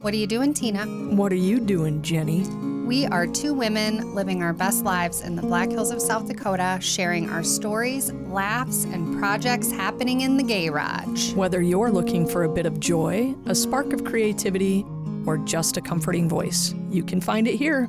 What are you doing, Tina? What are you doing, Jenny? We are two women living our best lives in the Black Hills of South Dakota, sharing our stories, laughs, and projects happening in the garage. Whether you're looking for a bit of joy, a spark of creativity, or just a comforting voice, you can find it here.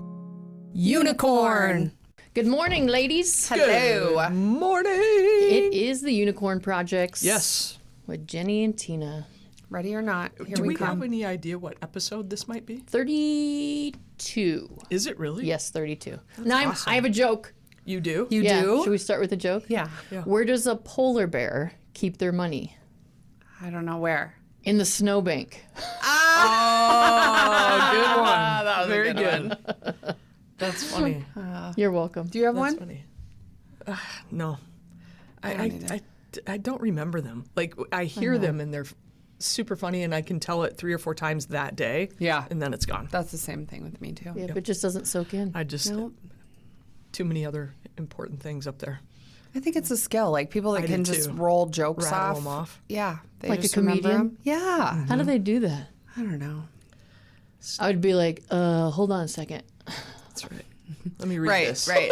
Unicorn! Good morning, ladies. Hello. Good morning! It is the Unicorn Projects. Yes. With Jenny and Tina. Ready or not, here Do we come. have any idea what episode this might be? 32. Is it really? Yes, 32. Now awesome. I have a joke. You do? You Yeah. do? Should we start with a joke? Yeah. Where does a polar bear keep their money? I don't know where. In the snowbank. Oh, good one. That was a Very good good. That's funny. You're welcome. Do you have That's one? funny. No. I don't remember them. Like, I hear them and they're super funny and I can tell it 3 or 4 times that day. Yeah. And then it's gone. That's the same thing with me, too. Yeah, but it just doesn't soak in. I just, Nope. too many other important things up there. I think it's a skill. Like people that I can do, just too. roll jokes Rattle off. them off. Yeah. They Like a just remember comedian? 'em. Yeah. How do they do that? I don't know. I would be like, hold on a second. That's right. Let me read Right, this. right.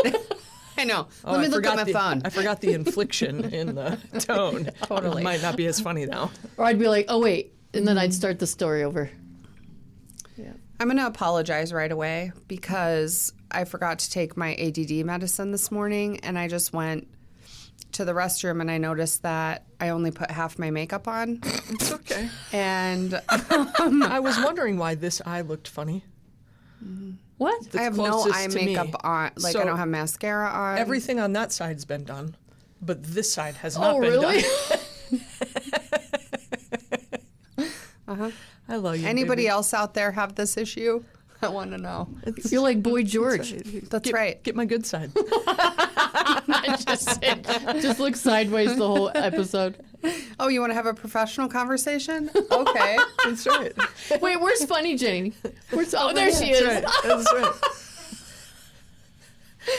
I know. Oh, Let me I look at forgot my phone. I forgot the inflection in the tone. Totally. It might not be as funny now. Or I'd be like, oh, wait. And then I'd start the story over. I'm going to apologize right away because I forgot to take my ADD medicine this morning and I just went to the restroom and I noticed that I only put half my makeup on. It's okay. And I was wondering why this eye looked funny. What? That's I have no closest eye to me. makeup on. Like, I So, don't have mascara on. Everything on that side's been done, but this side has not Oh, been really? done. I love you. Anybody baby. else out there have this issue? I want to know. You're like Boy George. That's right. Get my good side. I just said, just look sideways the whole episode. Oh, you want to have a professional conversation? Okay. That's right. Wait, where's Funny Jane? Oh, there she is. That's right. That's right.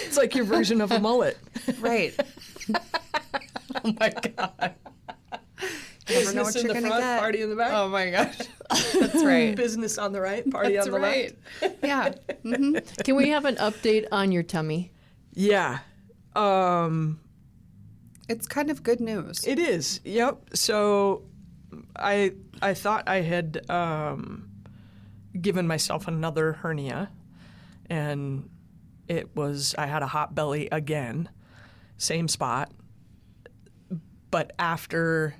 It's like your version of a mullet. Right. Oh my God. You never know what Business in you're the going to front, get. party in the back. Oh my gosh. That's right. Business on the right, party That's on the right. left. Yeah. Can we have an update on your tummy? Yeah. It's kind of good news. It is. Yep. So I thought I had given myself another hernia, and I had a hot belly again, same spot. But after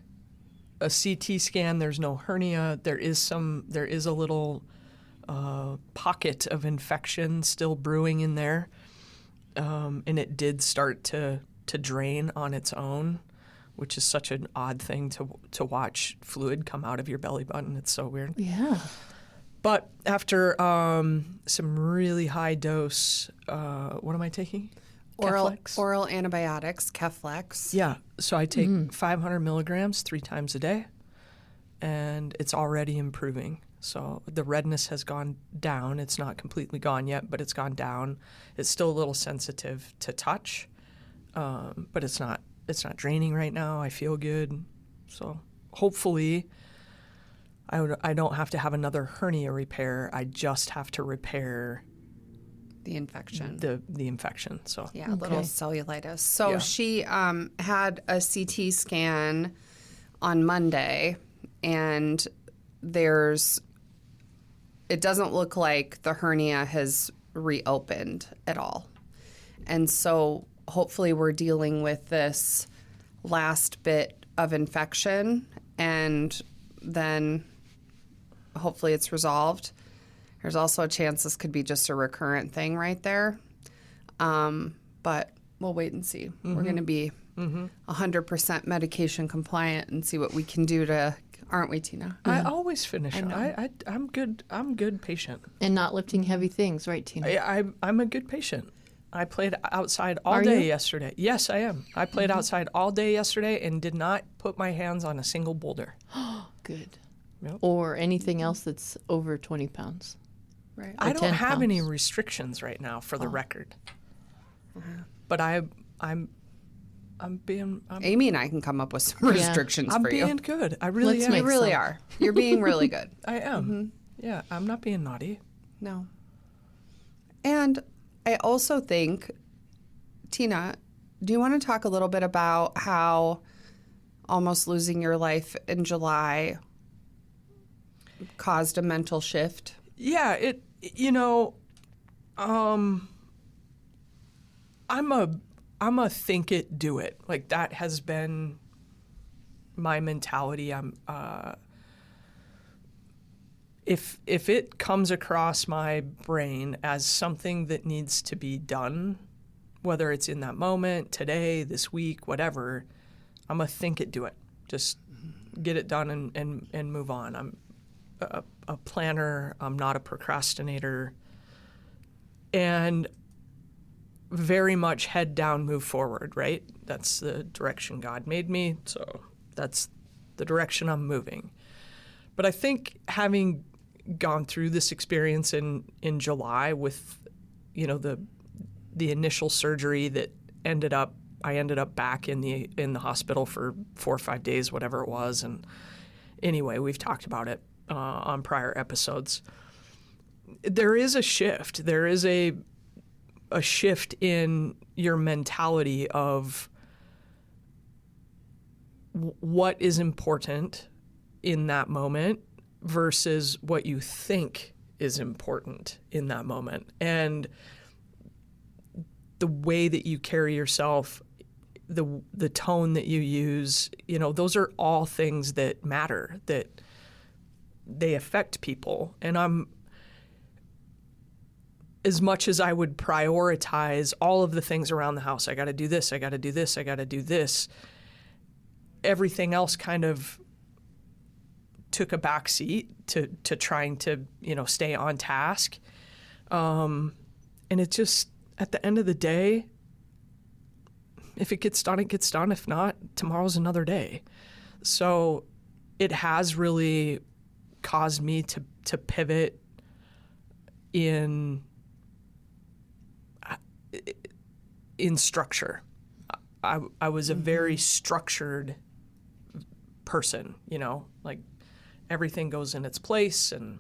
a CT scan, there's no hernia. There is a little pocket of infection still brewing in there, and it did start to drain on its own, which is such an odd thing to watch fluid come out of your belly button. It's so weird. Yeah. But after some really high dose, what am I taking? Keflex? Oral antibiotics, Keflex. Yeah. So I take 500 milligrams 3 times a day, and it's already improving. So the redness has gone down. It's not completely gone yet, but it's gone down. It's still a little sensitive to touch, but it's not draining right now. I feel good. So hopefully I don't have to have another hernia repair. I just have to repair The infection. the infection. So Yeah, a little cellulitis. So Yeah. she had a CT scan on Monday, and it doesn't look like the hernia has reopened at all. And so hopefully we're dealing with this last bit of infection, and then hopefully it's resolved. There's also a chance this could be just a recurrent thing right there. But we'll wait and see. We're going to be 100% medication compliant and see what we can do aren't we, Tina? I always finish. know. I'm good. I'm good patient. And not lifting heavy things, right, Tina? I'm a good patient. I played outside all Are day you? yesterday. Yes, I am. I played outside all day yesterday and did not put my hands on a single boulder. Good. Yep. Or anything else that's over 20 pounds. Right. I don't 10 have any pounds. restrictions right now, for the record. But I'm being Amy and I can come up with some restrictions I'm for being you. good. I really Let's am. make You really some. are. You're being really good. I am. Yeah, I'm not being naughty. No. And I also think, Tina, do you want to talk a little bit about how almost losing your life in July caused a mental shift? Yeah, I'm a think it, do it. Like, that has been my mentality. If it comes across my brain as something that needs to be done, whether it's in that moment, today, this week, whatever, I'm a think it, do it. Just get it done and move on. I'm a planner. I'm not a procrastinator. And very much head down, move forward, right? That's the direction God made me, so that's the direction I'm moving. But I think having gone through this experience in July with, the initial surgery that I ended up back in the hospital for 4 or 5 days, whatever it was. And anyway, we've talked about it on prior episodes. There is a shift. There is a shift in your mentality of what is important in that moment versus what you think is important in that moment. And the way that you carry yourself, the tone that you use, those are all things that matter, that they affect people. And as much as I would prioritize all of the things around the house, I got to do this, I got to do this, I got to do this, everything else kind of took a back seat to trying to, stay on task. And it just, at the end of the day, if it gets done, it gets done. If not, tomorrow's another day. So it has really caused me to pivot in structure. I was a very structured person, like everything goes in its place, and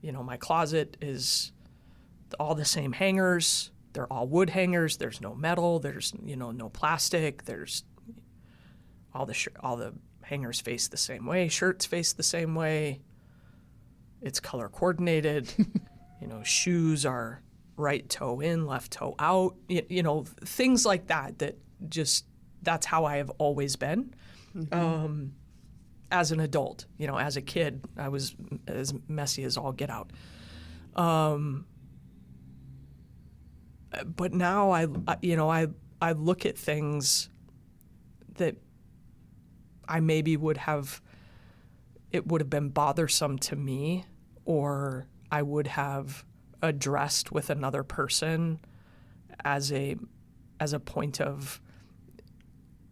my closet is all the same hangers. They're all wood hangers. There's no metal. There's no plastic. There's all the hangers face the same way. Shirts face the same way. It's color coordinated. Shoes are right toe in, left toe out. Things like that. That's how I have always been. Mm-hmm. As an adult, as a kid, I was as messy as all get out. But now I look at things that I maybe it would have been bothersome to me, or I would have addressed with another person as a point of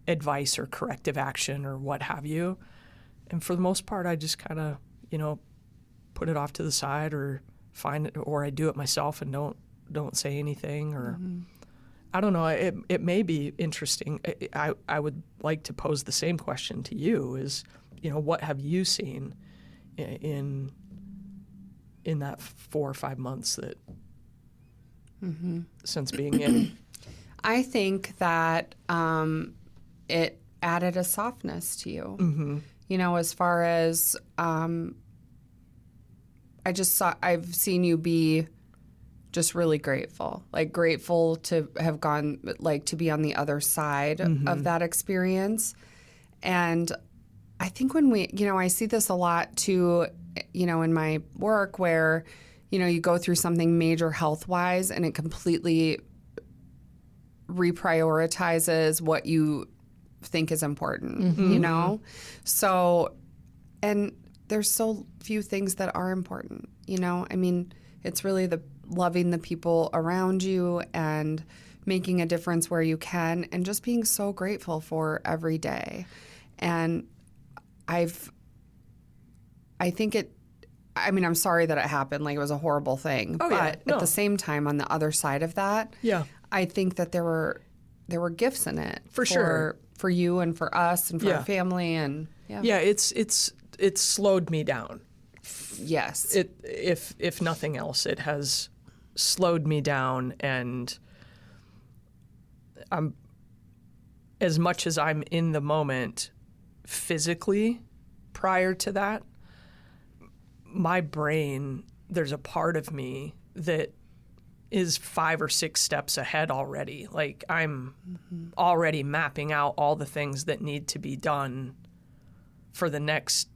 advice or corrective action or what have you. And for the most part, I just kind of, put it off to the side, or find it, or I do it myself and don't say anything, or I don't know. It may be interesting. I would like to pose the same question to you: is what have you seen in that 4 or 5 months that since being in? I think that it added a softness to you. Mm-hmm. As far as I've seen you be just really grateful to have gone, to be on the other side of that experience. And I think when I see this a lot too, in my work where, you go through something major health-wise and it completely reprioritizes what you think is important, So, and there's so few things that are important, it's really loving the people around you and making a difference where you can, and just being so grateful for every day. And I'm sorry that it happened. It was a horrible thing. Oh, but yeah. No. At the same time, on the other side of that, Yeah. I think that there were gifts in it. For sure. For you and for us and for Yeah. our family. And Yeah, it's slowed me down Yes. if nothing else, it has slowed me down, and I'm, as much as I'm in the moment physically prior to that, my brain, there's a part of me that is 5 or 6 steps ahead already. Like I'm already mapping out all the things that need to be done for the next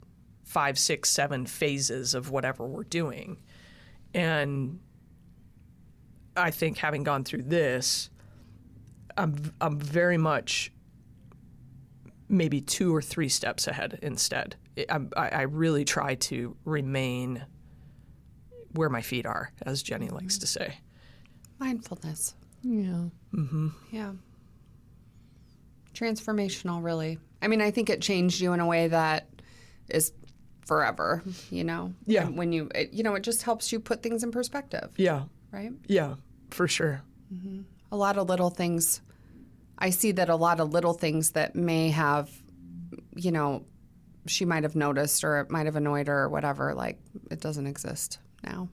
5, 6, 7 phases of whatever we're doing. And I think having gone through this, I'm very much maybe 2 or 3 steps ahead instead. I really try to remain where my feet are, as Jenny likes to say. Mindfulness. Yeah. Yeah. Transformational, really. I mean, I think it changed you in a way that is forever, you know? Yeah. And when it just helps you put things in perspective, Yeah, right? yeah, for sure. A lot of little things. I see that a lot of little things that may have, she might have noticed or it might have annoyed her or whatever, like it doesn't exist now.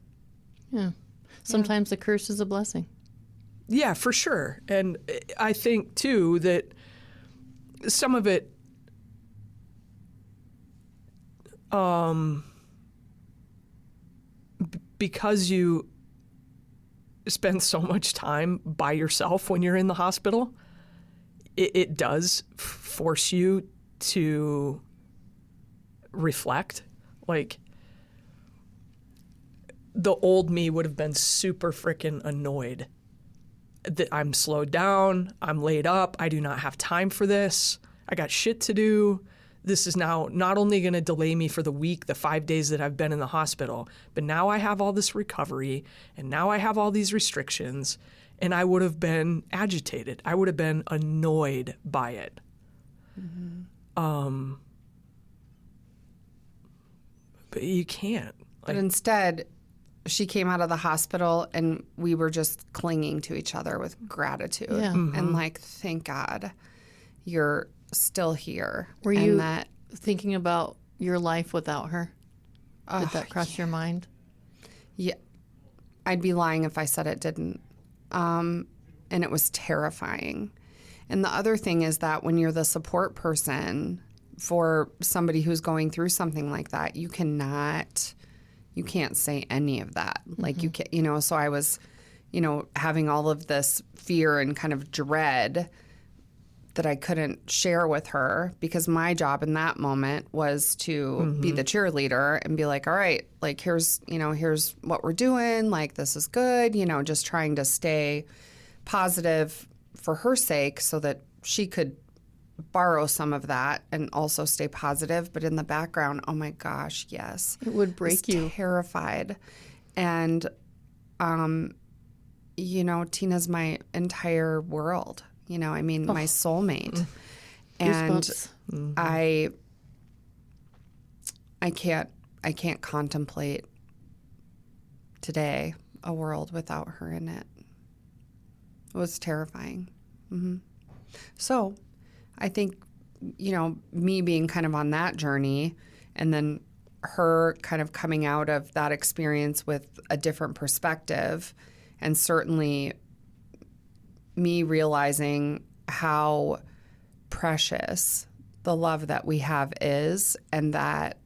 Yeah. Sometimes a curse is a blessing. Yeah, for sure. And I think, too, that some of it, because you spend so much time by yourself when you're in the hospital, it does force you to reflect. Like, the old me would have been super freaking annoyed that I'm slowed down, I'm laid up, I do not have time for this, I got shit to do. This is now not only going to delay me for the week, the 5 days that I've been in the hospital, but now I have all this recovery, and now I have all these restrictions, and I would have been agitated. I would have been annoyed by it. But you can't. But instead, she came out of the hospital and we were just clinging to each other with gratitude. Yeah. And like, thank God you're still here. Were and you that, thinking about your life without her? Did that cross your mind? yeah, I'd be lying if I said it didn't. And it was terrifying. And the other thing is that when you're the support person for somebody who's going through something like that, you can't say any of that. Like you can't, so I was, having all of this fear and kind of dread that I couldn't share with her because my job in that moment was to be the cheerleader and be like, all right, like here's what we're doing. Like, this is good, just trying to stay positive for her sake so that she could borrow some of that and also stay positive. But in the background, oh my gosh, yes. It would break you. Terrified. And, Tina's my entire world. My soulmate. And Goosebumps. I can't contemplate today a world without her in it. It was terrifying. So I think, me being kind of on that journey and then her kind of coming out of that experience with a different perspective, and certainly me realizing how precious the love that we have is, and that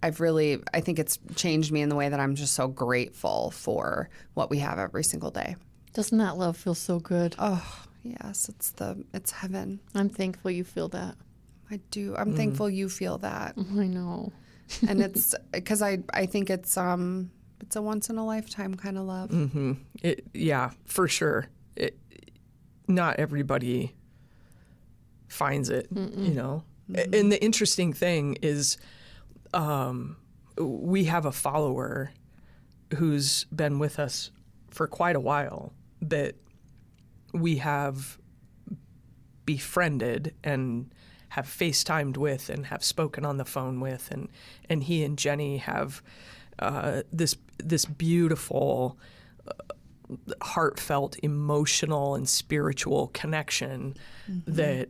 I think it's changed me in the way that I'm just so grateful for what we have every single day. Doesn't that love feel so good? Oh, yes, it's heaven. I'm thankful you feel that. I do. I'm thankful you feel that. I know. And it's because I think it's a once in a lifetime kind of love. Yeah, for sure. Not everybody finds it, And the interesting thing is, we have a follower who's been with us for quite a while that we have befriended and have FaceTimed with and have spoken on the phone with, and he and Jenny have this beautiful, heartfelt, emotional, and spiritual connection that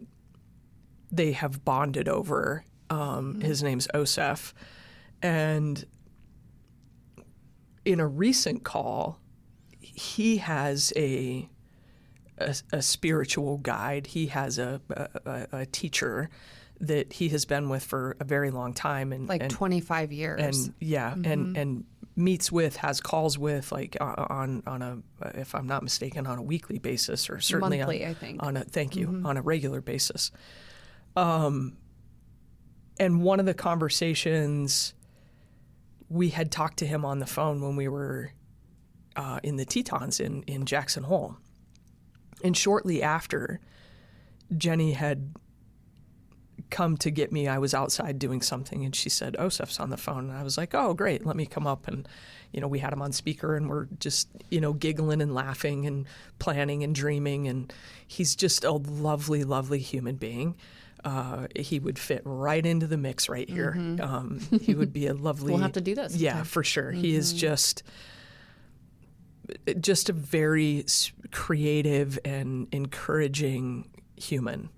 they have bonded over. His name's Osef, and in a recent call, he has a spiritual guide. He has a teacher that he has been with for a very long time, and Like 25 years. and yeah, and meets with, has calls with, like on a, if I'm not mistaken, on a weekly basis, or certainly Monthly, I think. on a on a regular basis. And one of the conversations, we had talked to him on the phone when we were in the Tetons in Jackson Hole. And shortly after, Jenny had come to get me. I was outside doing something, and she said, Osef's on the phone. And I was like, oh, great, let me come up. And, we had him on speaker, and we're just, giggling and laughing and planning and dreaming. And he's just a lovely, lovely human being. He would fit right into the mix right here. He would be a lovely... We'll have to do this Yeah, sometime. for sure. He is just a very creative and encouraging human.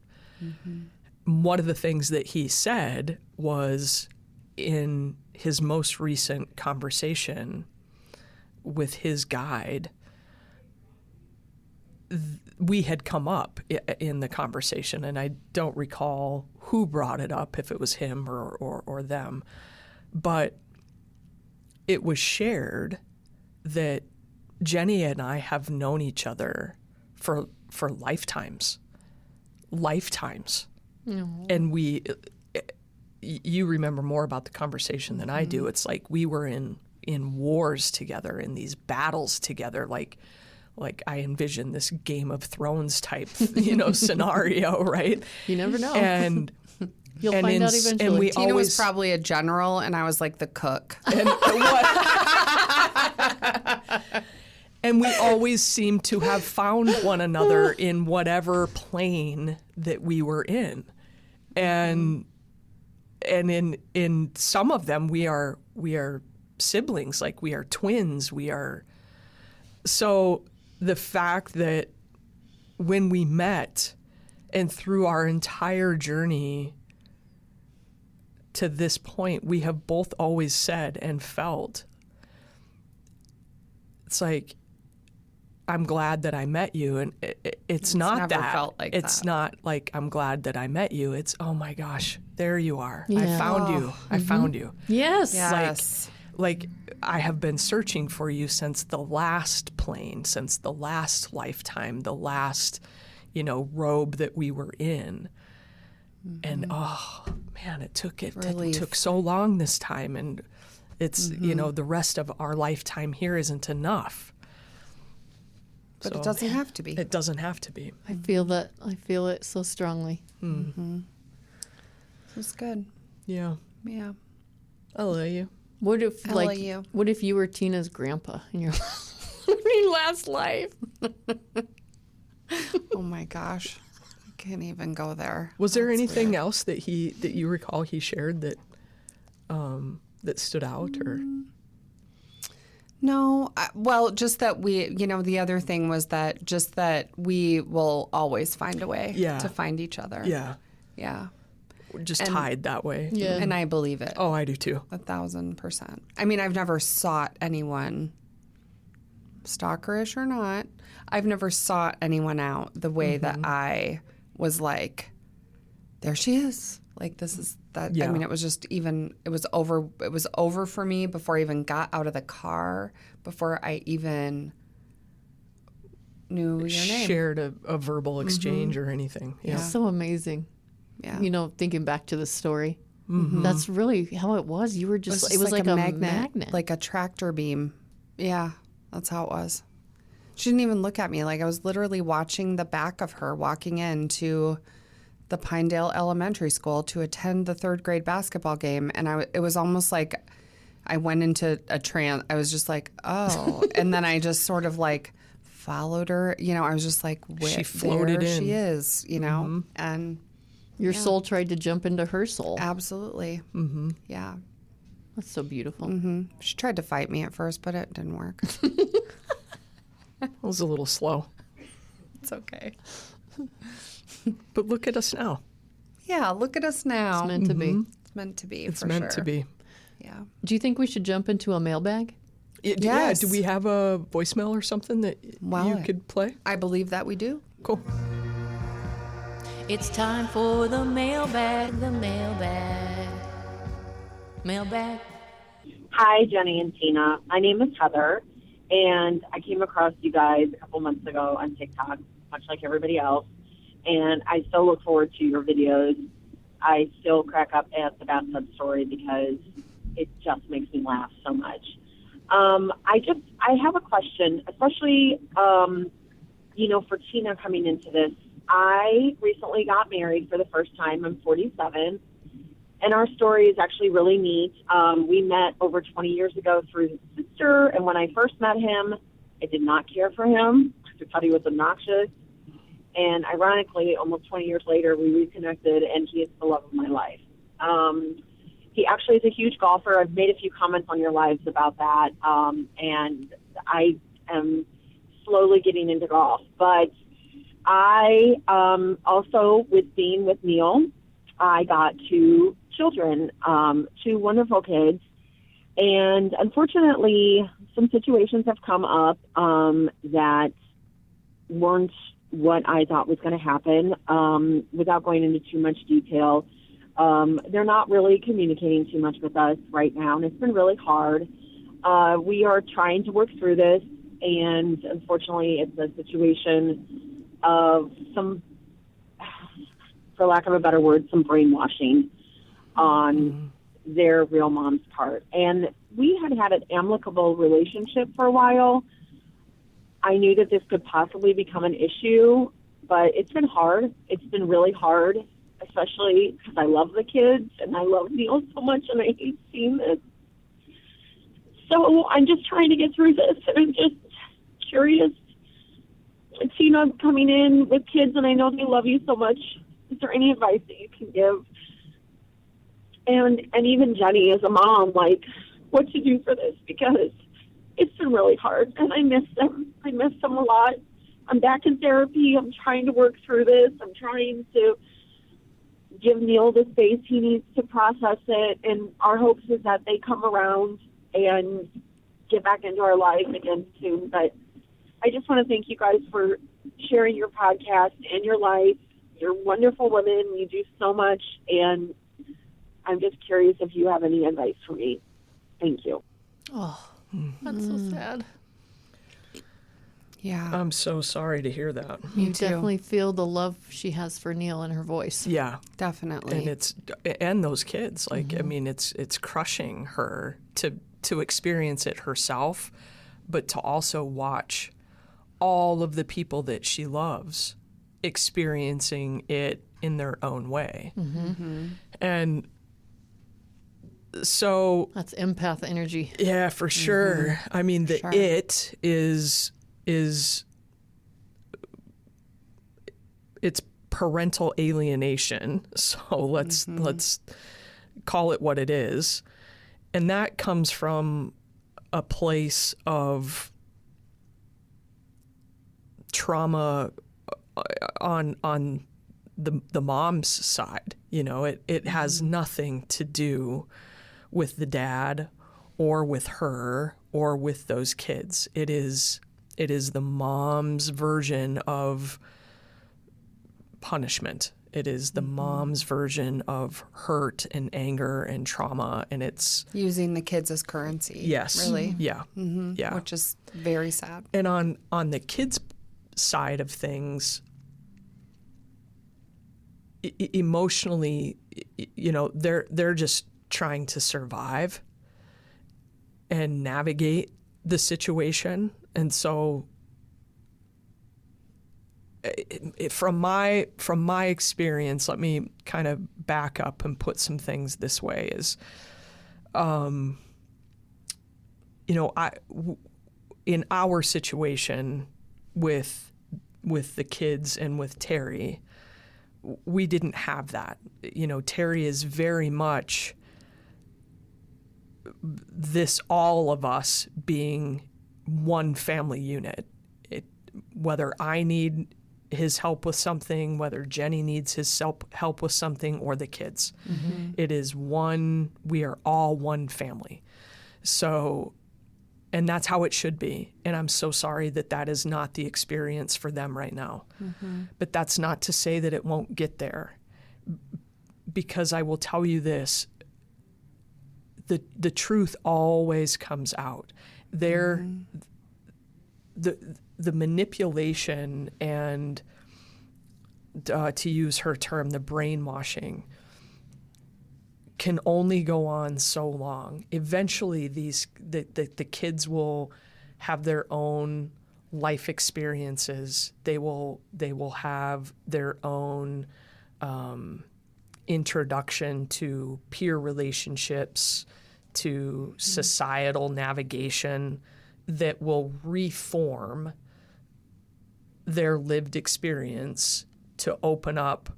One of the things that he said was, in his most recent conversation with his guide, we had come up in the conversation, and I don't recall who brought it up, if it was him or them, but it was shared that Jenny and I have known each other for lifetimes. And you remember more about the conversation than I do. It's like we were in wars together, in these battles together, like I envision this Game of Thrones type, scenario, right? You never know. And You'll find out eventually. And we Tina always, was probably a general, and I was like the cook. And we always seemed to have found one another in whatever plane that we were in. And in some of them we are siblings, like we are twins. So the fact that when we met, and through our entire journey to this point, we have both always said and felt, it's like, I'm glad that I met you. And it's not never that. felt like it's that. not like, I'm glad that I met you. It's, oh my gosh, there you are. I Yeah. found you. I found you. Yes. Yes. Like I have been searching for you since the last plane, since the last lifetime, the last, robe that we were in. And oh man, it took Relief. so long this time, and it's the rest of our lifetime here isn't enough. But So, it doesn't have to be. It doesn't have to be. I feel that. I feel it so strongly. It was good. Yeah. Yeah. I love you. What if, I like, love you. what if you were Tina's grandpa in your last life? Oh my gosh. I can't even go there. Was there That's anything weird. else that you recall he shared that that stood out, or? No, well, just that we, the other thing was that we will always find a way Yeah. to find each other. Yeah. Yeah. We're just And- tied that way. Yeah. And I believe it. Oh, I do too. 1,000%. I mean, I've never sought anyone, stalkerish or not, I've never sought anyone out the way that I was like, there she is. Like, this is that. Yeah. I mean, it was just it was over for me before I even got out of the car, before I even knew your name. Shared a verbal exchange or anything. Yeah. So amazing. Yeah. Thinking back to the story. That's really how it was. You were just, it was like a magnet. like a tractor beam. Yeah, that's how it was. She didn't even look at me. Like, I was literally watching the back of her walking into the Pinedale Elementary School to attend the 3rd grade basketball game. And it was almost like I went into a trance. I was just like, oh. And then I just sort of like followed her. I was just like, She floated there in. she is, and Your soul tried to jump into her soul. absolutely. Yeah. That's so beautiful. She tried to fight me at first, but it didn't work. It was a little slow. It's okay. But look at us now. Yeah, look at us now. It's meant to be. It's meant to be. It's for meant sure. to be. Yeah. Do you think we should jump into a mailbag? Yes. Do we have a voicemail or something that you could play? I believe that we do. Cool. It's time for the mailbag, Mailbag. Hi, Jenny and Tina. My name is Heather, and I came across you guys a couple months ago on TikTok, much like everybody else, and I still look forward to your videos. I still crack up at the bathtub story because it just makes me laugh so much. I have a question, especially, for Tina coming into this. I recently got married for the first time. I'm 47. And our story is actually really neat. We met over 20 years ago through his sister, and when I first met him, I did not care for him. I thought he was obnoxious. And ironically, almost 20 years later, we reconnected, and he is the love of my life. He actually is a huge golfer. I've made a few comments on your lives about that, and I am slowly getting into golf. But I also, with being with Neil, I got 2 children, 2 wonderful kids. And unfortunately, some situations have come up that weren't what I thought was going to happen. Without going into too much detail, they're not really communicating too much with us right now, and it's been really hard. We are trying to work through this, and unfortunately, it's a situation of some, for lack of a better word, some brainwashing on their real mom's part. And we had had an amicable relationship for a while. I knew that this could possibly become an issue, but it's been hard. It's been really hard, especially because I love the kids and I love Neil so much, and I hate seeing this. So I'm just trying to get through this, and I'm just curious. Tina, coming in with kids, and I know they love you so much. Is there any advice that you can give? And even Jenny, as a mom, like, what to do for this, because it's been really hard, and I miss them. I miss them a lot. I'm back in therapy. I'm trying to work through this. I'm trying to give Neil the space he needs to process it, and our hopes is that they come around and get back into our lives again soon. But I just want to thank you guys for sharing your podcast and your life. You're wonderful women. You do so much, and I'm just curious if you have any advice for me. Thank you. Oh, that's so sad. Yeah. I'm so sorry to hear that. You definitely feel the love she has for Neil in her voice. Yeah, Definitely. And those kids. Like, I mean, it's crushing her to experience it herself, but to also watch all of the people that she loves experiencing it in their own way. And so that's empath energy. Yeah, for sure. I mean, it is it's parental alienation. So let's call it what it is. And that comes from a place of trauma on the mom's side. You know, it has nothing to do with the dad or with her or with those kids. It is the mom's version of punishment. It is the mom's version of hurt and anger and trauma, and it's using the kids as currency. Yes. Really. Yeah. Yeah. Which is very sad. And on the kids' side of things, emotionally, you know, they're just trying to survive and navigate the situation. And so from my experience, let me kind of back up and put some things this way is, you know, in our situation with the kids and with Terry, we didn't have that. You know, Terry is very much this all of us being one family unit. Whether I need his help with something, whether Jenny needs his help with something, or the kids. It is one, we are all one family. So, And that's how it should be. And I'm so sorry that that is not the experience for them right now. But that's not to say that it won't get there. Because I will tell you this, the truth always comes out. The manipulation and, to use her term, the brainwashing can only go on so long. Eventually, the kids will have their own life experiences. They will have their own introduction to peer relationships, to societal navigation that will reform their lived experience to open up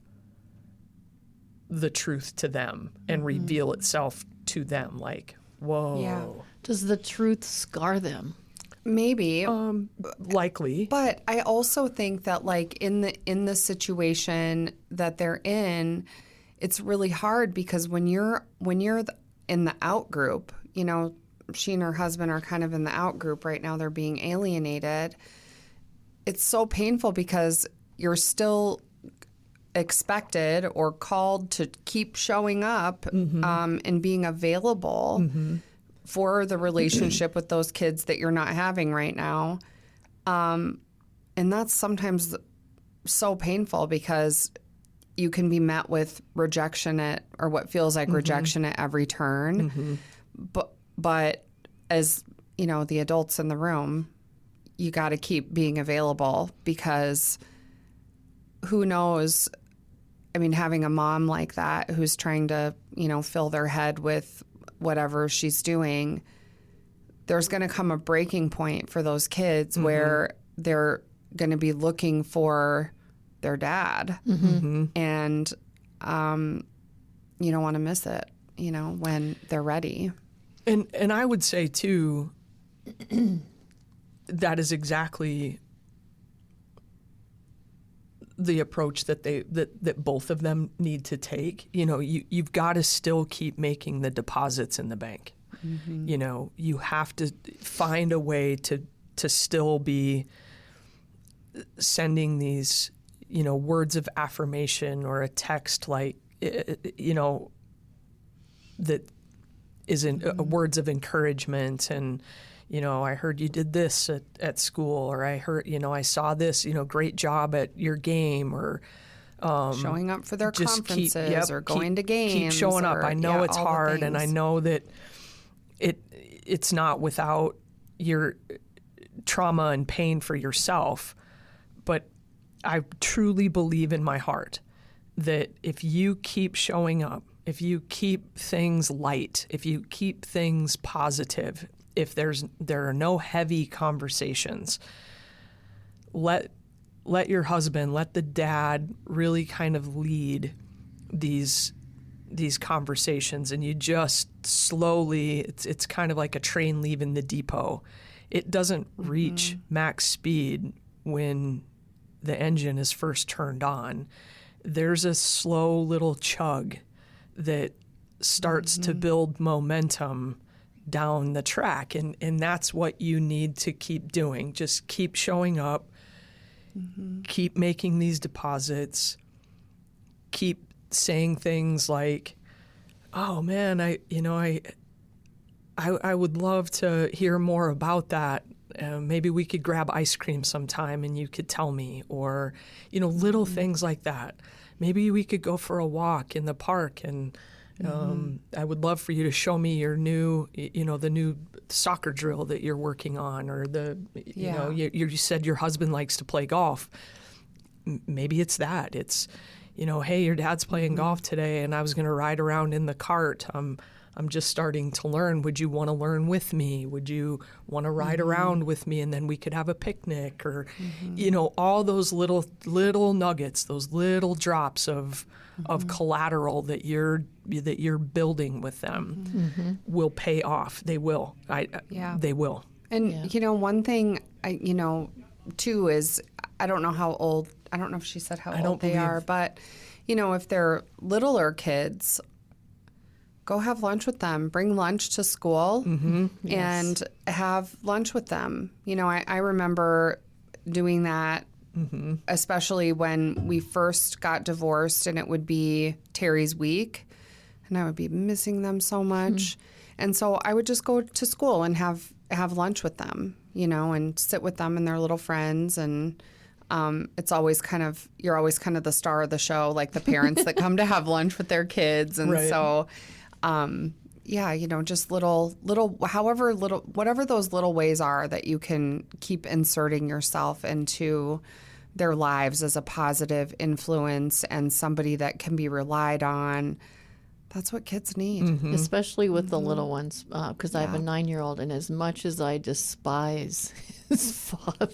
the truth to them and reveal itself to them. Like, whoa. Yeah. Does the truth scar them? Maybe. Likely. But I also think that like in the situation that they're in, it's really hard because when you're in the out group, you know, she and her husband are kind of in the out group right now. They're being alienated. It's so painful because you're still expected or called to keep showing up and being available for the relationship with those kids that you're not having right now. And that's sometimes so painful because you can be met with rejection or what feels like rejection at every turn. But as, you know, the adults in the room, you got to keep being available because who knows, I mean, having a mom like that who's trying to, you know, fill their head with whatever she's doing, there's going to come a breaking point for those kids where they're going to be looking for their dad. And you don't want to miss it, you know, when they're ready. And I would say, too, that is exactly the approach that that both of them need to take. You know, you've got to still keep making the deposits in the bank. You know, you have to find a way to still be sending these, you know, words of affirmation or a text like, you know, that isn't words of encouragement and, you know, I heard you did this at school, or I heard, you know, I saw this, you know, great job at your game, or showing up for their conferences or going to games. Keep showing up. I know it's hard, and I things. know that it's not without your trauma and pain for yourself, but I truly believe in my heart that if you keep showing up, if you keep things light, if you keep things positive, if there are no heavy conversations, let your husband, let the dad really kind of lead these conversations, and you just slowly, it's kind of like a train leaving the depot. It doesn't reach max speed when the engine is first turned on. There's a slow little chug that starts to build momentum down the track, and that's what you need to keep doing. Just keep showing up, keep making these deposits, keep saying things like, oh man, I would love to hear more about that. Maybe we could grab ice cream sometime and you could tell me, or, you know, little things like that. Maybe we could go for a walk in the park, and I would love for you to show me your new, you know, the new soccer drill that you're working on, or you know, you said your husband likes to play golf. Maybe it's that. It's, you know, hey, your dad's playing golf today, and I was going to ride around in the cart. I'm just starting to learn. Would you want to learn with me? Would you want to ride around with me, and then we could have a picnic, or, you know, all those little nuggets, those little drops of collateral that you're building with them will pay off. They will. They will. And you know, one thing too is, I don't know how old. I don't know if she said how old they are, but you know, if they're littler kids, go have lunch with them. Bring lunch to school and have lunch with them. You know, I remember doing that, especially when we first got divorced, and it would be Terry's week, and I would be missing them so much. And so I would just go to school and have lunch with them, you know, and sit with them and their little friends. And it's always you're always kind of the star of the show, like the parents that come to have lunch with their kids. And so, yeah, you know, just whatever those little ways are that you can keep inserting yourself into their lives as a positive influence and somebody that can be relied on. That's what kids need. Especially with the little ones, because I have a 9-year-old, and as much as I despise his father,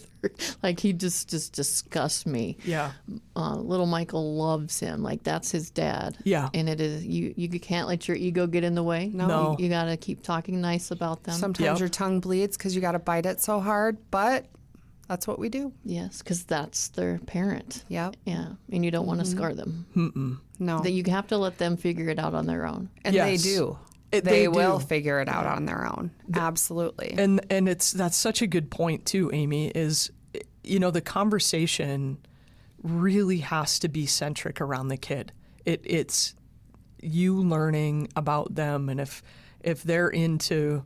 like he just disgusts me. Yeah. Little Michael loves him, like that's his dad. Yeah. And it is you can't let your ego get in the way. No. You got to keep talking nice about them. Sometimes your tongue bleeds because you got to bite it so hard, but that's what we do. Yes, because that's their parent. Yep. Yeah, and you don't want to scar them. No. That you have to let them figure it out on their own. And Yes. they do. They They do. will figure it out on their own. Absolutely. And that's such a good point too, Amy, is, you know, the conversation really has to be centric around the kid. It's you learning about them, and if they're into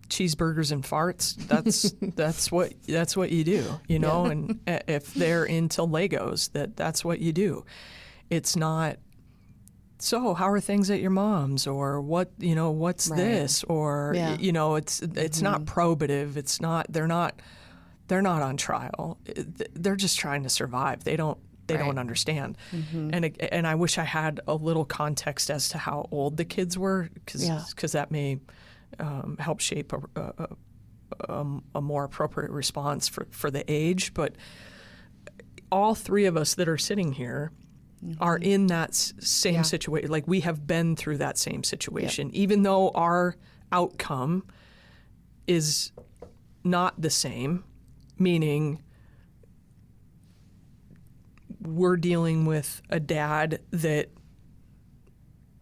cheeseburgers and farts, that's what you do, you know. And if they're into Legos, that's what you do. It's not, so how are things at your mom's, or what, you know, what's this, or you know, it's not probative. It's not, they're not on trial. They're just trying to survive. They don't understand. And I wish I had a little context as to how old the kids were, because that may help shape a more appropriate response for the age. But all three of us that are sitting here are in that same situation. Like, we have been through that same situation, even though our outcome is not the same, meaning we're dealing with a dad that,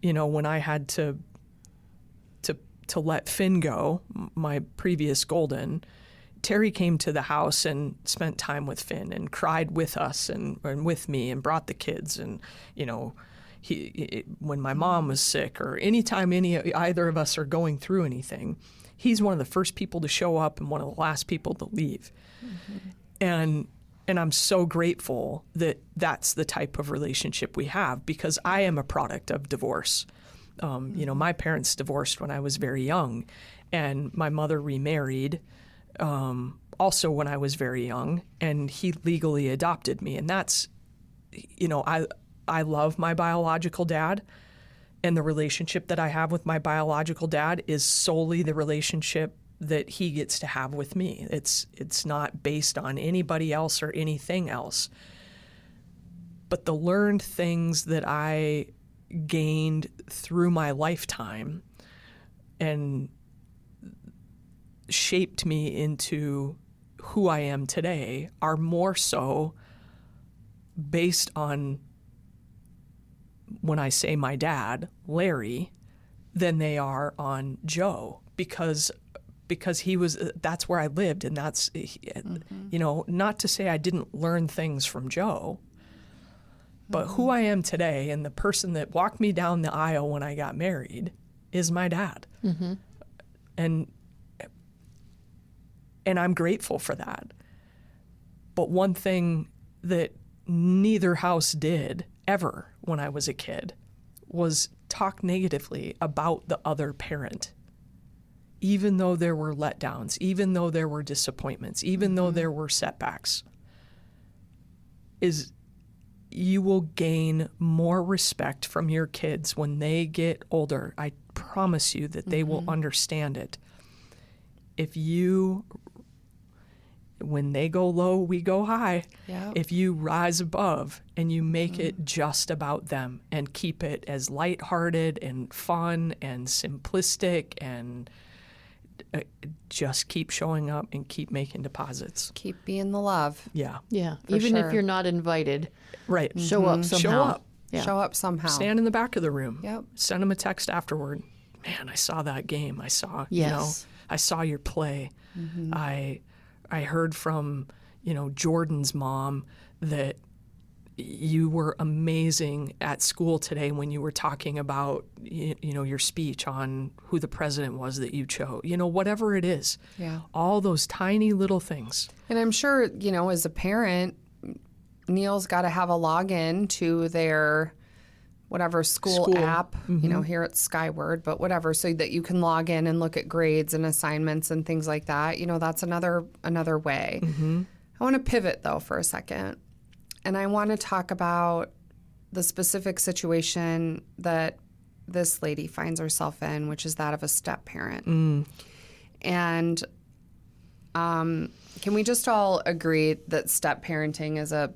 you know, when I had to let Finn go, my previous golden, Terry came to the house and spent time with Finn and cried with us and with me and brought the kids. And, you know, when my mom was sick, or anytime either of us are going through anything, he's one of the first people to show up and one of the last people to leave. And I'm so grateful that that's the type of relationship we have, because I am a product of divorce. You know, my parents divorced when I was very young, and my mother remarried also when I was very young, and he legally adopted me. And that's, you know, I love my biological dad, and the relationship that I have with my biological dad is solely the relationship that he gets to have with me. It's not based on anybody else or anything else. But the learned things that I gained through my lifetime and shaped me into who I am today are more so based on, when I say my dad, Larry, than they are on Joe, because that's where I lived, and that's, you know, not to say I didn't learn things from Joe, but who I am today and the person that walked me down the aisle when I got married is my dad. And I'm grateful for that. But one thing that neither house did ever when I was a kid was talk negatively about the other parent. Even though there were letdowns, even though there were disappointments, even though there were setbacks, you will gain more respect from your kids when they get older. I promise you that they will understand it. When they go low, we go high. Yeah. If you rise above and you make it just about them and keep it as lighthearted and fun and simplistic, and just keep showing up and keep making deposits. Keep being the love. Yeah. Yeah, For even sure. if you're not invited, Right. show up somehow. Show up. Yeah. Show up somehow. Stand in the back of the room. Yep. Send them a text afterward. Man, I saw that game. I saw, Yes. I saw your play. I heard from, Jordan's mom that you were amazing at school today when you were talking about, your speech on who the president was that you chose. Whatever it is. Yeah. All those tiny little things. And I'm sure, as a parent, Neil's got to have a login to their whatever school app, here at Skyward, but whatever, so that you can log in and look at grades and assignments and things like that. That's another way. I want to pivot, though, for a second. And I want to talk about the specific situation that this lady finds herself in, which is that of a step-parent. And can we just all agree that step-parenting is a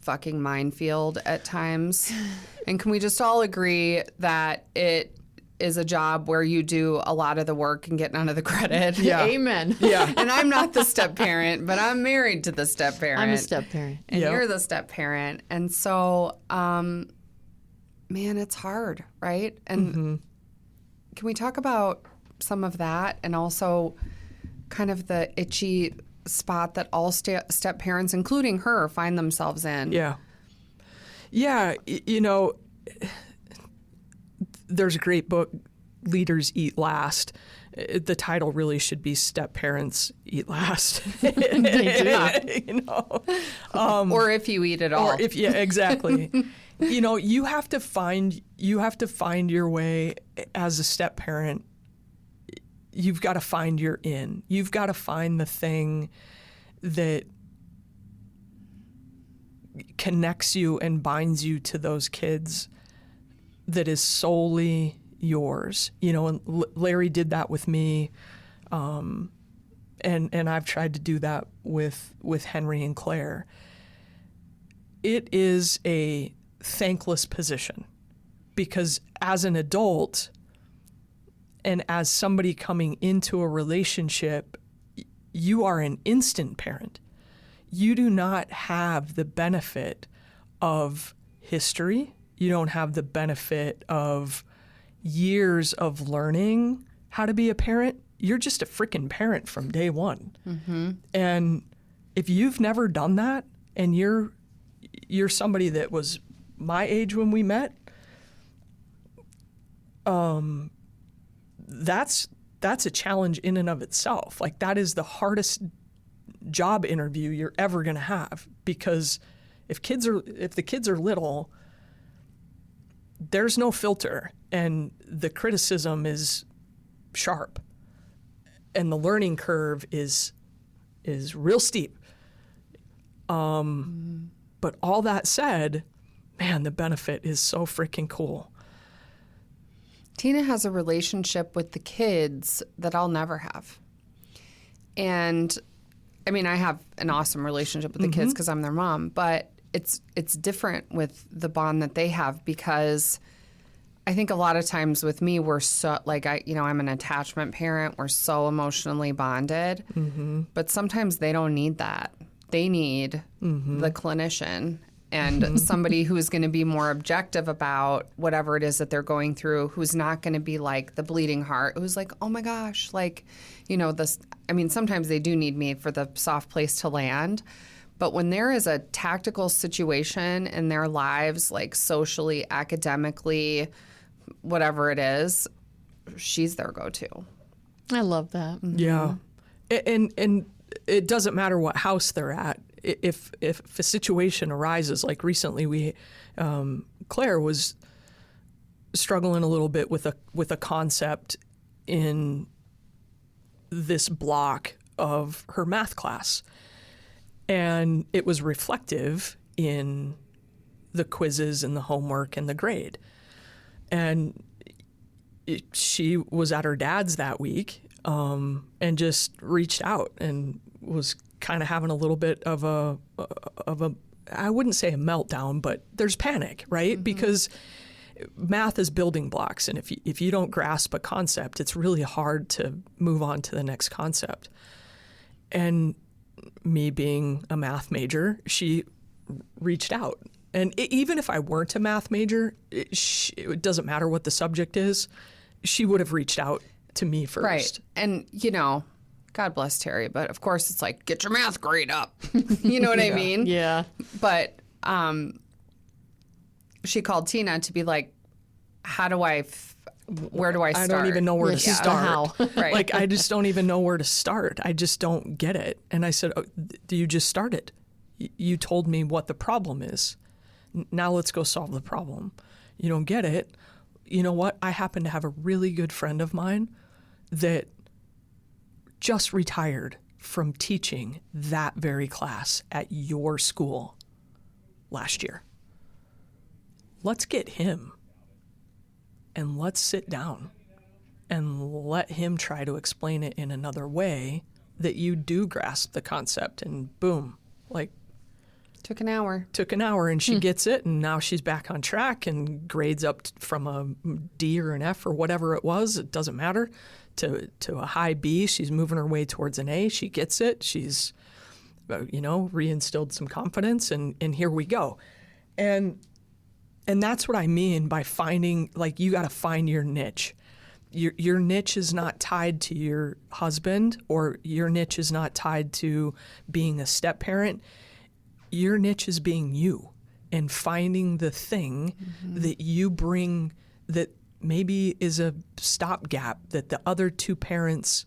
fucking minefield at times? And can we just all agree that it is a job where you do a lot of the work and get none of the credit? Yeah. Amen. Yeah. And I'm not the step parent, but I'm married to the step parent. I'm a step parent. And Yep. you're the step parent. And so, man, it's hard, right? And can we talk about some of that and also kind of the itchy spot that all step parents, including her, find themselves in? Yeah. Yeah. There's a great book, Leaders Eat Last. The title really should be Step Parents Eat Last. They do. Or if you eat at all. Or if, yeah, exactly. You have to find your way as a step parent. You've got to find your in. You've got to find the thing that connects you and binds you to those kids that is solely yours. And Larry did that with me. And I've tried to do that with Henry and Claire. It is a thankless position because as an adult and as somebody coming into a relationship, you are an instant parent. You do not have the benefit of history. You don't have the benefit of years of learning how to be a parent. You're just a freaking parent from day one. And if you've never done that and you're somebody that was my age when we met, that's a challenge in and of itself. Like, that is the hardest job interview you're ever going to have, because if the kids are little, there's no filter and the criticism is sharp and the learning curve is real steep. But all that said, man, the benefit is so freaking cool. Tina has a relationship with the kids that I'll never have. And I mean, I have an awesome relationship with the kids because I'm their mom, but it's different with the bond that they have, because I think a lot of times with me, we're so, like, I'm an attachment parent. We're so emotionally bonded, but sometimes they don't need that. They need the clinician and somebody who's going to be more objective about whatever it is that they're going through, who's not going to be like the bleeding heart, who's like, oh my gosh, like, this. I mean, sometimes they do need me for the soft place to land. But when there is a tactical situation in their lives, like socially, academically, whatever it is, she's their go-to. I love that. Yeah. And it doesn't matter what house they're at. If a situation arises, like recently Claire was struggling a little bit with a concept in this block of her math class. And it was reflective in the quizzes and the homework and the grade. And she was at her dad's that week and just reached out and was kind of having a little bit of a I wouldn't say a meltdown, but there's panic, right? Because math is building blocks, and if you don't grasp a concept, it's really hard to move on to the next concept. And me being a math major, she reached out And even if I weren't a math major, it doesn't matter what the subject is. She would have reached out to me first. Right. And, God bless Terry, but of course it's like, get your math grade up. You know what I mean? Yeah. But she called Tina to be like, where do I start? I don't even know where to Yeah, start. how. Right. Like, I just don't even know where to start. I just don't get it. And I said, do you just start it? You told me what the problem is. Now let's go solve the problem. You don't get it. You know what? I happen to have a really good friend of mine that just retired from teaching that very class at your school last year. Let's get him and let's sit down and let him try to explain it in another way that you do grasp the concept. And boom, like, Took an hour. took an hour and she gets it, and now she's back on track and grades up from a D or an F or whatever it was, it doesn't matter, to a high B. She's moving her way towards an A. She gets it. She's, reinstilled some confidence, and here we go. And that's what I mean by finding, like, you got to find your niche. Your niche is not tied to your husband, or your niche is not tied to being a step parent. Your niche is being you and finding the thing that you bring that maybe is a stopgap that the other two parents,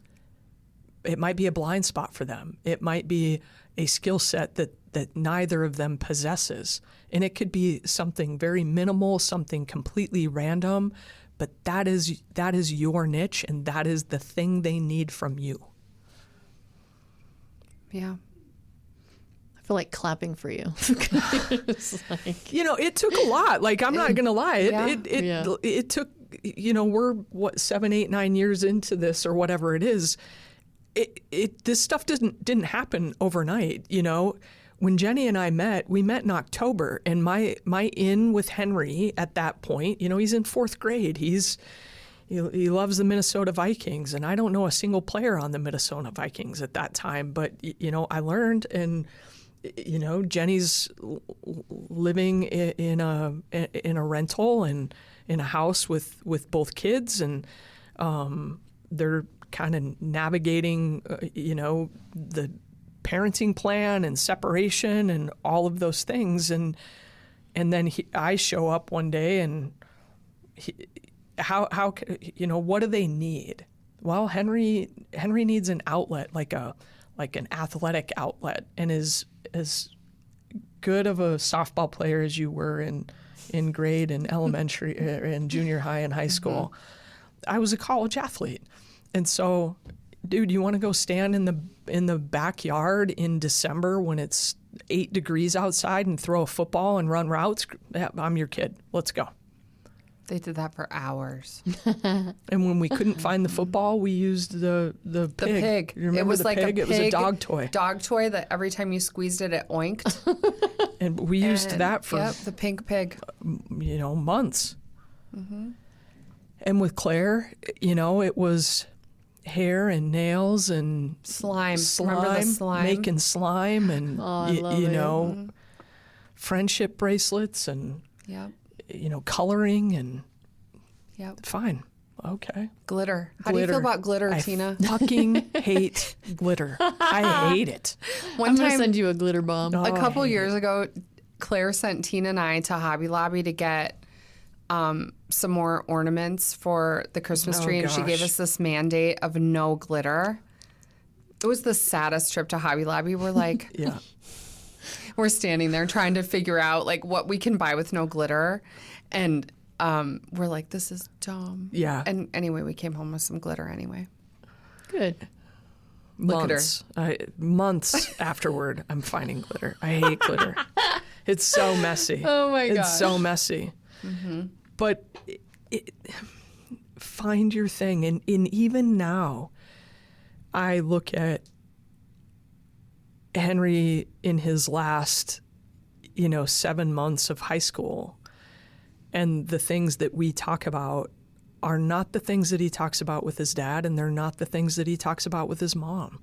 it might be a blind spot for them. It might be a skill set that neither of them possesses. And it could be something very minimal, something completely random, but that is your niche, and that is the thing they need from you. Yeah. I feel like clapping for you. It's like, It took a lot. Like, I'm not going to lie. Yeah. It took, we're 7, 8, 9 years into this or whatever it is. This stuff didn't happen overnight. When Jenny and I met, we met in October, and my in with Henry at that point, he's in 4th grade. He loves the Minnesota Vikings, and I don't know a single player on the Minnesota Vikings at that time, but I learned, and Jenny's living in a rental and in a house with both kids, and they're kind of navigating the parenting plan and separation and all of those things, and then I show up one day, and what do they need? Well, Henry needs an outlet, like an athletic outlet, and is as good of a softball player as you were in grade and elementary and junior high and high school. I was a college athlete, and so, dude, you want to go stand in the backyard in December when it's 8 degrees outside and throw a football and run routes? Yeah, I'm your kid. Let's go. They did that for hours. And when we couldn't find the football, we used the pig. The pig. You remember it was the like pig? a It was a dog toy. Dog toy that every time you squeezed it, it oinked. And we used And, that for the pink pig. months. And with Claire, it was hair and nails and Slime. Remember the slime? making slime, and I love it. friendship bracelets, and Yep. coloring, and Yep. fine, okay. Glitter. How do you feel about glitter, I Tina? fucking hate glitter. I hate it. One I'm going to time, send you a glitter bomb. a couple I hate years ago, Claire sent Tina and I to Hobby Lobby to get some more ornaments for the Christmas Oh, tree, and she gave gosh. us this mandate of no glitter. It was the saddest trip to Hobby Lobby. We're like, Yeah. we're standing there trying to figure out like what we can buy with no glitter, and we're like, this is dumb. Yeah. And anyway, we came home with some glitter anyway. Good. Look at her. Months afterward, I'm finding glitter. I hate glitter. It's so messy. Oh my It's gosh. so messy. But find your thing. And even now, I look at Henry in his last, 7 months of high school, and the things that we talk about are not the things that he talks about with his dad, and they're not the things that he talks about with his mom.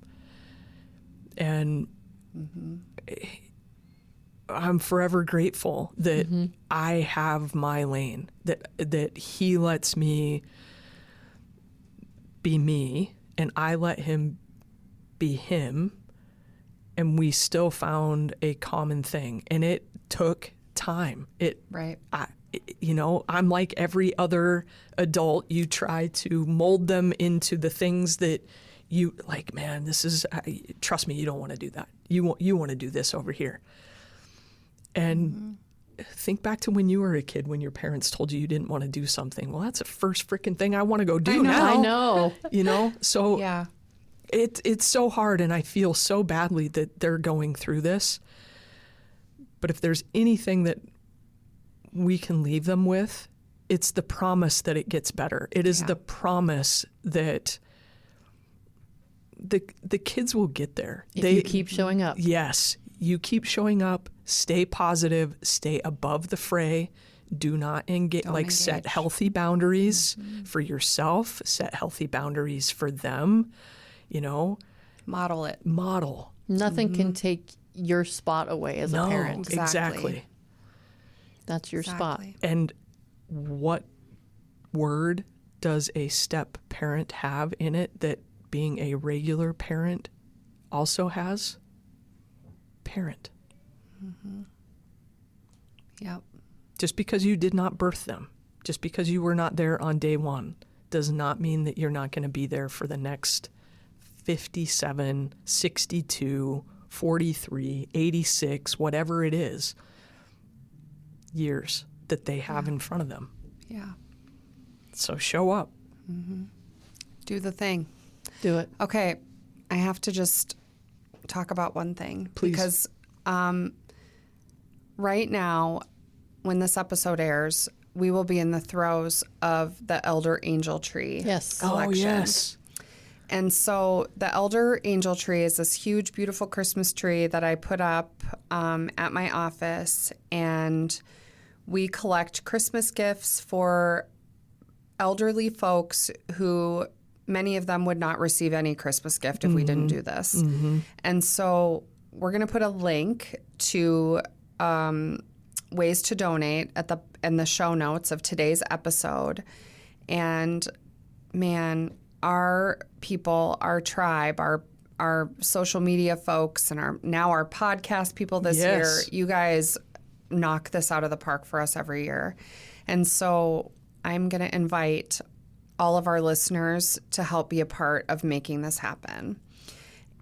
And I'm forever grateful that I have my lane, that he lets me be me and I let him be him, and we still found a common thing, and it took time. Right. I'm like every other adult. You try to mold them into the things that you like. Man, trust me, you don't want to do that. You want to do this over here. And think back to when you were a kid, when your parents told you didn't want to do something. Well, that's the first freaking thing I want to go do now. I know. So Yeah. it's so hard, and I feel so badly that they're going through this. But if there's anything that we can leave them with, it's the promise that it gets better. It is the promise that the kids will get there. If you keep showing up. Yes, you keep showing up, stay positive, stay above the fray. Do not engage, set healthy boundaries for yourself, set healthy boundaries for them, Model it. model. Nothing can take your spot away as a parent. Exactly. That's your spot. Exactly. And what word does a step parent have in it that being a regular parent also has? Parent. Yep. Just because you did not birth them, just because you were not there on day one, does not mean that you're not going to be there for the next 57, 62, 43, 86, whatever it is, years that they have in front of them. Yeah. So show up. Do the thing. Do it. Okay. I have to just talk about one thing. Please. Because right now, when this episode airs, we will be in the throes of the Elder Angel Tree Yes. collection. Oh, yes. And so the Elder Angel Tree is this huge, beautiful Christmas tree that I put up at my office. And we collect Christmas gifts for elderly folks who many of them would not receive any Christmas gift if we didn't do this. And so we're going to put a link to ways to donate in the show notes of today's episode. And man, our people, our tribe, our social media folks, and our podcast people this year, Yes. you guys knock this out of the park for us every year. And so I'm going to invite all of our listeners to help be a part of making this happen.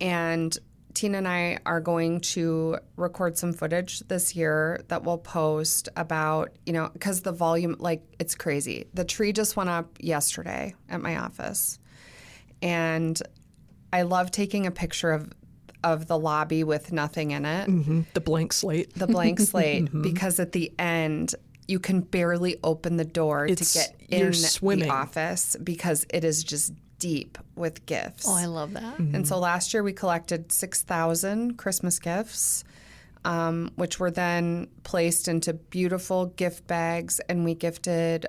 And Tina and I are going to record some footage this year that we'll post about, because the volume, it's crazy. The tree just went up yesterday at my office. And I love taking a picture of the lobby with nothing in it, The blank slate. the blank slate, because at the end, you can barely open the door to get you're in swimming. the office because it is just deep with gifts. Oh, I love that. And so last year we collected 6,000 Christmas gifts, which were then placed into beautiful gift bags, and we gifted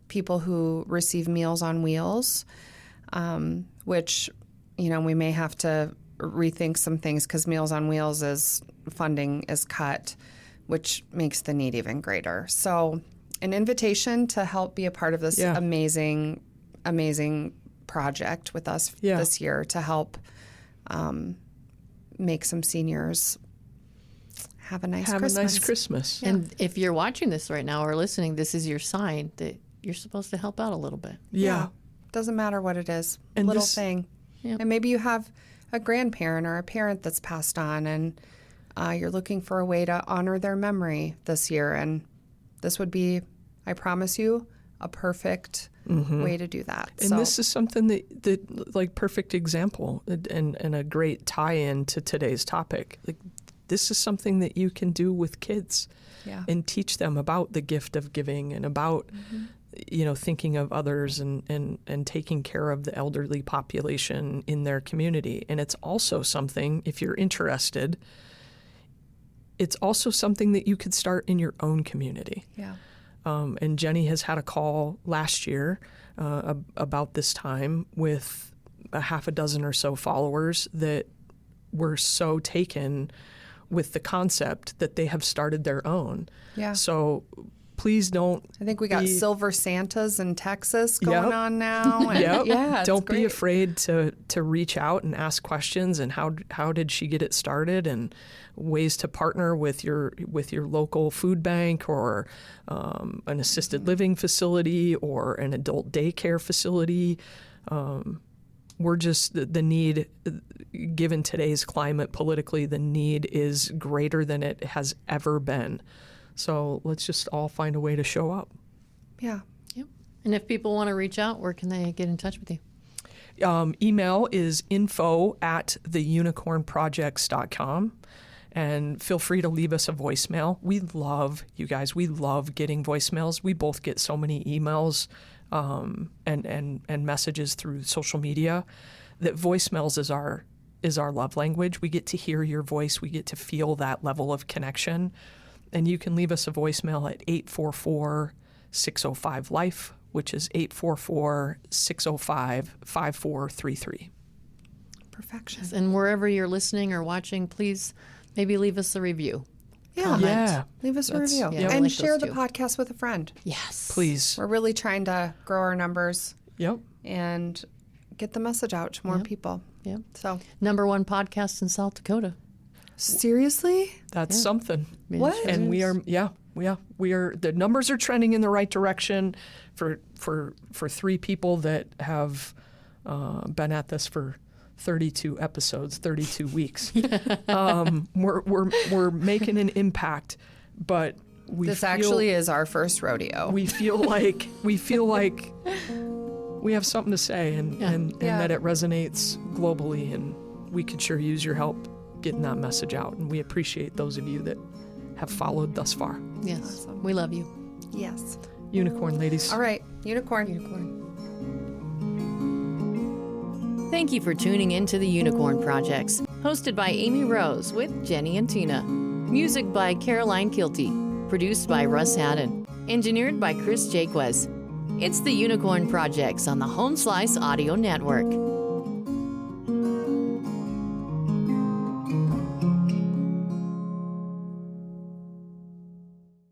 people who receive Meals on Wheels, which, we may have to rethink some things because Meals on Wheels funding is cut, which makes the need even greater. So an invitation to help be a part of this amazing project with us this year to help make some seniors have a nice Christmas. And if you're watching this right now or listening, this is your sign that you're supposed to help out a little bit. Yeah. Doesn't matter what it is. And Little this- thing. Yep. And maybe you have a grandparent or a parent that's passed on, and you're looking for a way to honor their memory this year. And this would be, I promise you, a perfect way to do that. And this is something that like perfect example and a great tie-in to today's topic. Like this is something that you can do with kids and teach them about the gift of giving and about thinking of others and taking care of the elderly population in their community. And it's also something, if you're interested, it's also something that you could start in your own community. Yeah. And Jenny has had a call last year about this time with a half a dozen or so followers that were so taken with the concept that they have started their own. Yeah. So please don't. I think we got Silver Santas in Texas going Yep. on now. And Yep. Yeah, it's Don't be great. afraid to reach out and ask questions, and how did she get it started, and ways to partner with your local food bank or an assisted living facility or an adult daycare facility. We're just the need, given today's climate politically, the need is greater than it has ever been. So let's just all find a way to show up. Yeah. Yep. And if people want to reach out, where can they get in touch with you? Email is info@theunicornprojects.com. And feel free to leave us a voicemail. We love you guys. We love getting voicemails. We both get so many emails and messages through social media that voicemails is our love language. We get to hear your voice. We get to feel that level of connection. And you can leave us a voicemail at 844-605-LIFE, which is 844-605-5433. Perfection. And wherever you're listening or watching, please maybe leave us a review. Yeah. Yeah, Leave us a That's- review. yeah, we And like share those the too. podcast with a friend. Yes. please. We're really trying to grow our numbers Yep. and get the message out to more people. Yep. So, #1 podcast in South Dakota. seriously? That's something. What? And we are, the numbers are trending in the right direction for 3 people that have been at this for 32 episodes, 32 weeks. We're making an impact, but This actually is our first rodeo. we feel like we have something to say, and Yeah. that it resonates globally, and we could sure use your help getting that message out. And we appreciate those of you that have followed thus far. Yes. We love you. Yes. Unicorn ladies. All right. Unicorn. Thank you for tuning in to the Unicorn Projects, hosted by Amy Rose with Jenny and Tina. Music by Caroline Kilty. Produced by Russ Haddon. Engineered by Chris Jaquez. It's the Unicorn Projects on the Home Slice Audio Network.